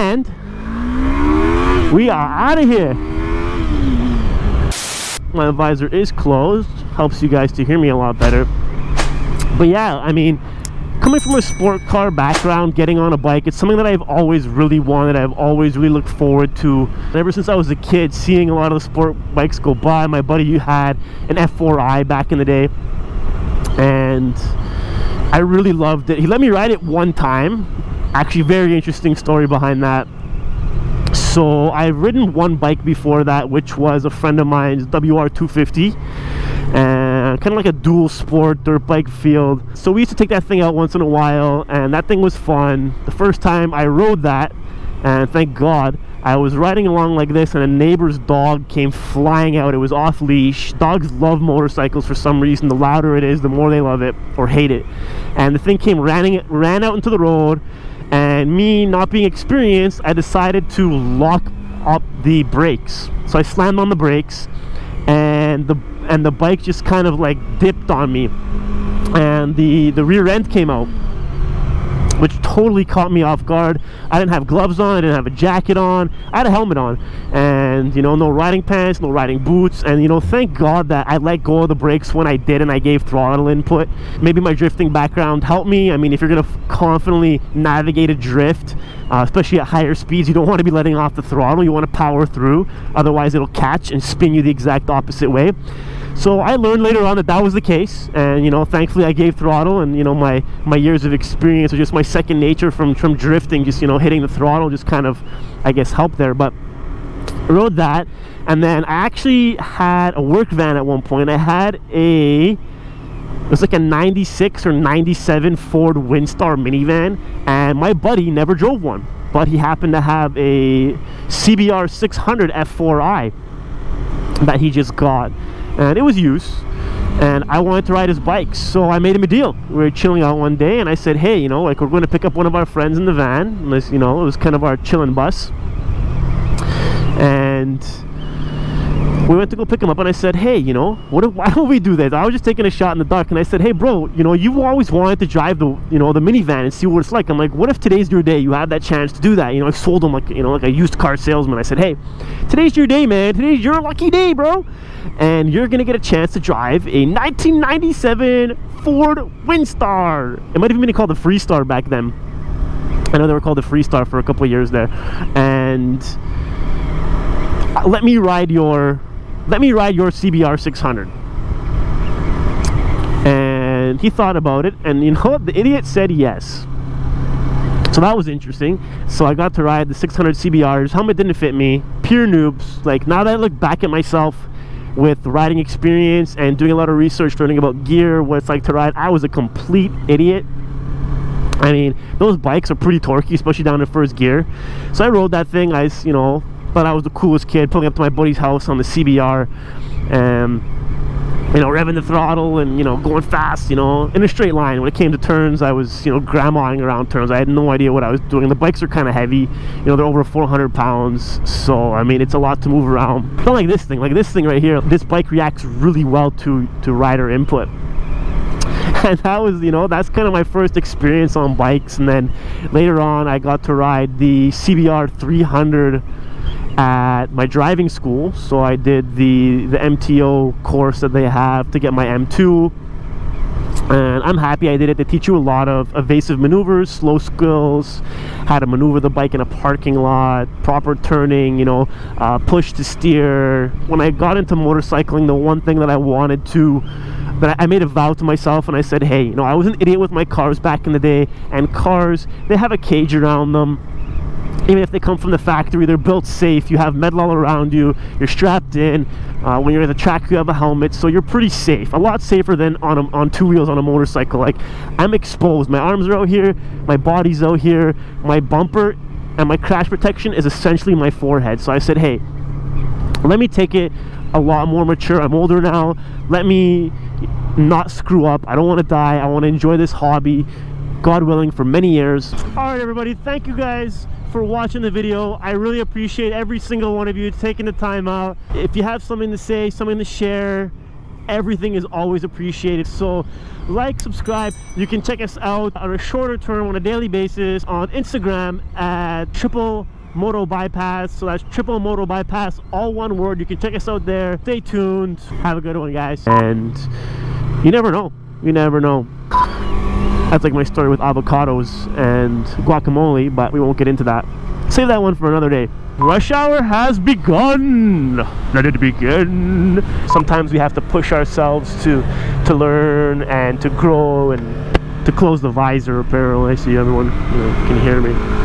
and we are out of here. My visor is closed, helps you guys to hear me a lot better. But yeah, I mean, coming from a sport car background, getting on a bike, it's something that I've always really wanted. I've always really looked forward to. And ever since I was a kid, seeing a lot of the sport bikes go by. My buddy had an F4i back in the day, and I really loved it. He let me ride it one time. Actually, very interesting story behind that. So I've ridden one bike before that, which was a friend of mine's WR250, and kind of like a dual sport dirt bike field. So we used to take that thing out once in a while, and that thing was fun. The first time I rode that, and thank God, I was riding along like this, and a neighbor's dog came flying out. It was off leash. Dogs love motorcycles for some reason. The louder it is, the more they love it or hate it. And the thing came ran out into the road. And me not being experienced, I decided to lock up the brakes. So I slammed on the brakes, and the bike just kind of like dipped on me, and the rear end came out, which totally caught me off guard. I didn't have gloves on, I didn't have a jacket on, I had a helmet on, and you know, no riding pants, no riding boots. And you know, thank God that I let go of the brakes when I did, and I gave throttle input. Maybe my drifting background helped me. I mean, if you're gonna confidently navigate a drift, especially at higher speeds, you don't want to be letting off the throttle. You want to power through, otherwise it'll catch and spin you the exact opposite way. So I learned later on that that was the case, and you know, thankfully I gave throttle, and you know, my years of experience, or just my second nature from drifting, just, you know, hitting the throttle just kind of, I guess, helped there. But I rode that, and then I actually had a work van at one point. I had it was like a 96 or 97 Ford Windstar minivan, and my buddy never drove one, but he happened to have a CBR 600 F4i that he just got. And it was used, and I wanted to ride his bike, so I made him a deal. We were chilling out one day, and I said, hey, you know, like, we're going to pick up one of our friends in the van. You know, it was kind of our chilling bus, and we went to go pick him up, and I said, hey, you know, why don't we do this? I was just taking a shot in the dark, and I said, hey bro, you know, you've always wanted to drive the minivan and see what it's like. I'm like, what if today's your day? You have that chance to do that. You know, I sold him like, you know, like a used car salesman. I said, hey, today's your day, man. Today's your lucky day, bro, and you're gonna get a chance to drive a 1997 Ford Windstar. It might have even been called the Freestar back then. I know they were called the Freestar for a couple of years there. And let me ride your CBR 600. And he thought about it, and you know what? The idiot said yes. So that was interesting. So I got to ride the 600 CBRs. Helmet didn't fit me. Pure noobs. Like, now that I look back at myself with riding experience and doing a lot of research, learning about gear, what it's like to ride, I was a complete idiot. I mean, those bikes are pretty torquey, especially down in first gear. So I rode that thing. I, you know, thought I was the coolest kid, pulling up to my buddy's house on the CBR, and you know, revving the throttle and, you know, going fast, you know, in a straight line. When it came to turns, I was, you know, grandmaing around turns. I had no idea what I was doing. The bikes are kind of heavy, you know, they're over 400 pounds, so I mean, it's a lot to move around. Not like this thing right here. This bike reacts really well to rider input. And that was, you know, that's kind of my first experience on bikes. And then later on, I got to ride the CBR 300 at my driving school. So I did the MTO course that they have to get my M2, and I'm happy I did it. They teach you a lot of evasive maneuvers, slow skills, how to maneuver the bike in a parking lot, proper turning, you know, push to steer. When I got into motorcycling, the one thing that I wanted to, that I made a vow to myself, and I said, hey, you know, I was an idiot with my cars back in the day, and cars, they have a cage around them. Even if they come from the factory, they're built safe. You have metal all around you. You're strapped in. When you're at the track, you have a helmet, so you're pretty safe. A lot safer than on two wheels on a motorcycle. Like, I'm exposed. My arms are out here. My body's out here. My bumper and my crash protection is essentially my forehead. So I said, hey, let me take it a lot more mature. I'm older now. Let me not screw up. I don't want to die. I want to enjoy this hobby, God willing, for many years. All right, everybody. Thank you guys for watching the video. I really appreciate every single one of you taking the time out. If you have something to say, something to share, everything is always appreciated. So like, subscribe. You can check us out on a shorter term, on a daily basis, on Instagram at Triple Moto Bypass. So that's Triple Moto Bypass, all one word. You can check us out there. Stay tuned. Have a good one, guys. And you never know. You never know. That's like my story with avocados and guacamole, but we won't get into that. Save that one for another day. Rush hour has begun. Let it begin. Sometimes we have to push ourselves to learn and to grow and to close the visor. Apparently, I see everyone can hear me.